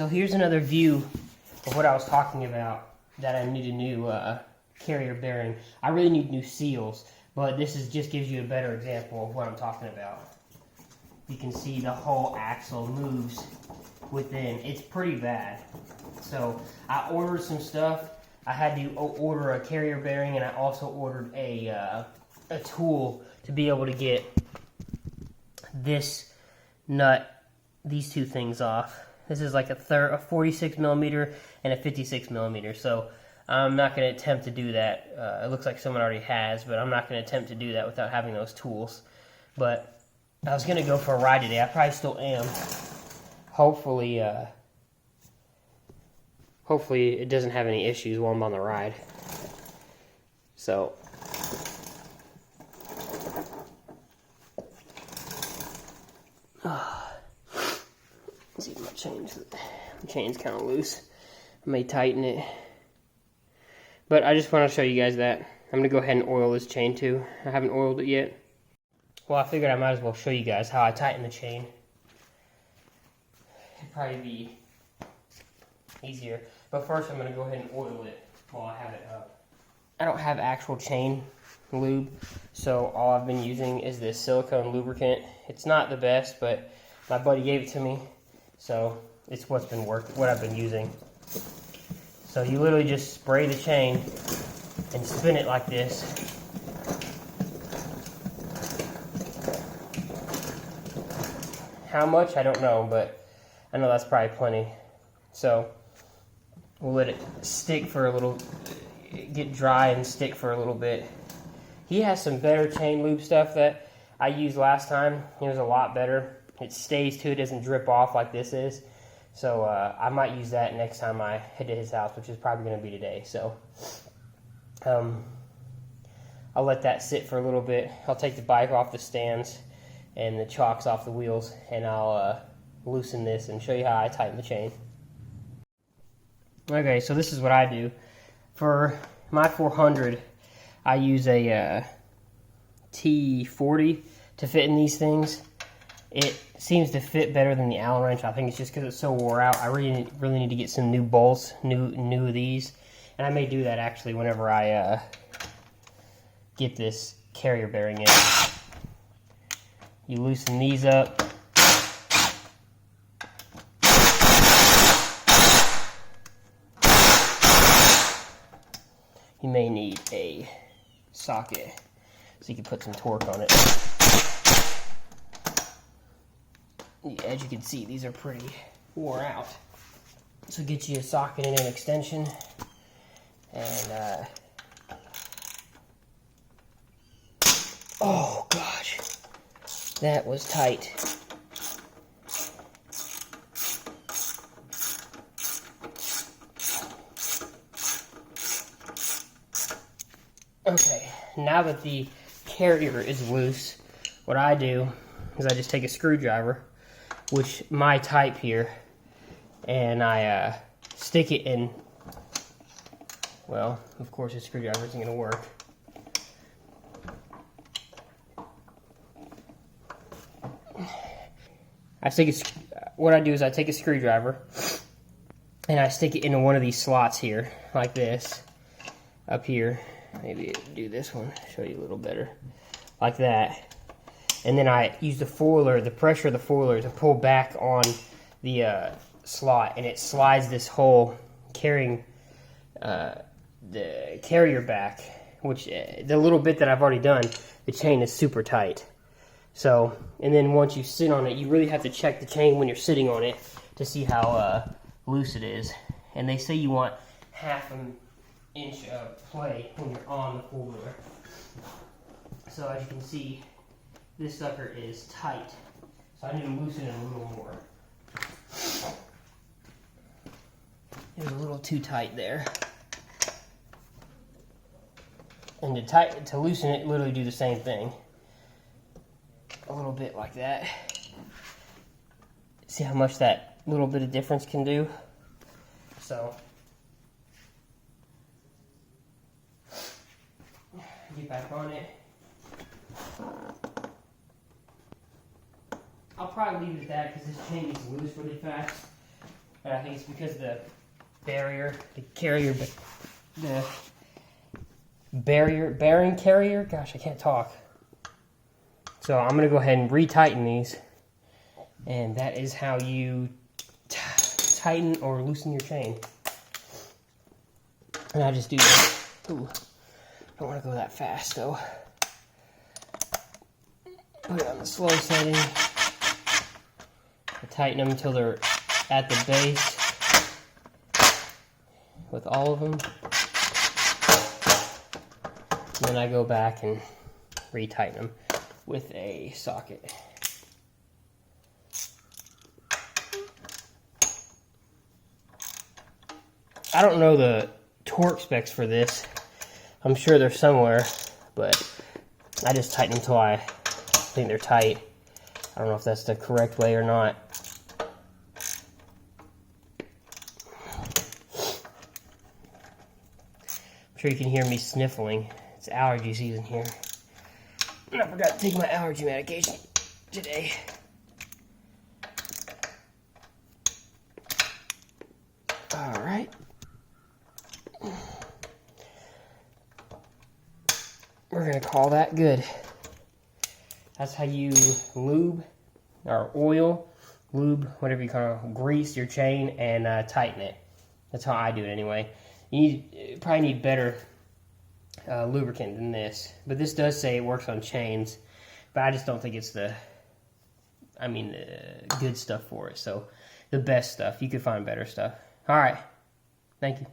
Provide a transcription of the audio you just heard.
so here's another view of what I was talking about, that I need a new carrier bearing. I really need new seals, but this just gives you a better example of what I'm talking about. You can see the whole axle moves within. It's pretty bad. So I ordered some stuff. I had to order a carrier bearing, and I also ordered a tool to be able to get this nut, these two things off. This is like a 46 millimeter and a 56 millimeter. So I'm not going to attempt to do that. It looks like someone already has, but I'm not going to attempt to do that without having those tools. But I was going to go for a ride today. I probably still am. Hopefully it doesn't have any issues while I'm on the ride. So let's see, my chain's kind of loose. I may tighten it. But I just want to show you guys that. I'm going to go ahead and oil this chain too. I haven't oiled it yet. Well, I figured I might as well show you guys how I tighten the chain. It'd probably be easier. But first I'm going to go ahead and oil it while I have it up. I don't have actual chain lube, so all I've been using is this silicone lubricant. It's not the best, but my buddy gave it to me, so it's what I've been using. So you literally just spray the chain and spin it like this. How much, I don't know, but I know that's probably plenty. So we'll let it stick for a little, get dry and stick for a little bit. He has some better chain lube stuff that I used last time. It was a lot better. It stays too, it doesn't drip off like this is. So I might use that next time I head to his house, which is probably going to be today. So I'll let that sit for a little bit. I'll take the bike off the stands and the chocks off the wheels, and I'll loosen this and show you how I tighten the chain. Okay, so this is what I do. For my 400, I use a T40 to fit in these things. It seems to fit better than the Allen wrench. I think it's just because it's so wore out. I really need to get some new bolts, new of these. And I may do that actually whenever I get this carrier bearing in. You loosen these up. You may need a socket so you can put some torque on it. As you can see, these are pretty wore out. So get you a socket and an extension. And, oh gosh, that was tight. Okay, now that the carrier is loose, what I do is I just take a screwdriver, which my type here, and I stick it in. Well, of course, a screwdriver isn't going to work. What I do is I take a screwdriver and I stick it into one of these slots here, like this, up here. Maybe do this one, show you a little better, like that. And then I use the foiler, the pressure of the foiler, to pull back on the slot, and it slides this whole carrying the carrier back, which the little bit that I've already done, the chain is super tight. So, and then once you sit on it, you really have to check the chain when you're sitting on it to see how loose it is. And they say you want half an inch of play when you're on the four-wheeler. So as you can see, this sucker is tight. So I need to loosen it a little more. It was a little too tight there. And to loosen it, literally do the same thing. A little bit like that. See how much that little bit of difference can do? So, get back on it. I'll probably leave it at that because this chain gets loose really fast. And I think it's because the bearing carrier, gosh, I can't talk. So I'm going to go ahead and retighten these. And that is how you tighten or loosen your chain. And I just do that. Ooh, don't want to go that fast though. Put it on the slow setting. I tighten them until they're at the base with all of them. And then I go back and retighten them with a socket. I don't know the torque specs for this. I'm sure they're somewhere, but I just tighten them until I think they're tight. I don't know if that's the correct way or not. I'm sure you can hear me sniffling. It's allergy season here. And I forgot to take my allergy medication today. Alright. We're going to call that good. That's how you lube, or oil, lube, whatever you call it, grease your chain and tighten it. That's how I do it anyway. You probably need better lubricant than this. But this does say it works on chains. But I just don't think it's the good stuff for it. So the best stuff. You could find better stuff. Alright. Thank you.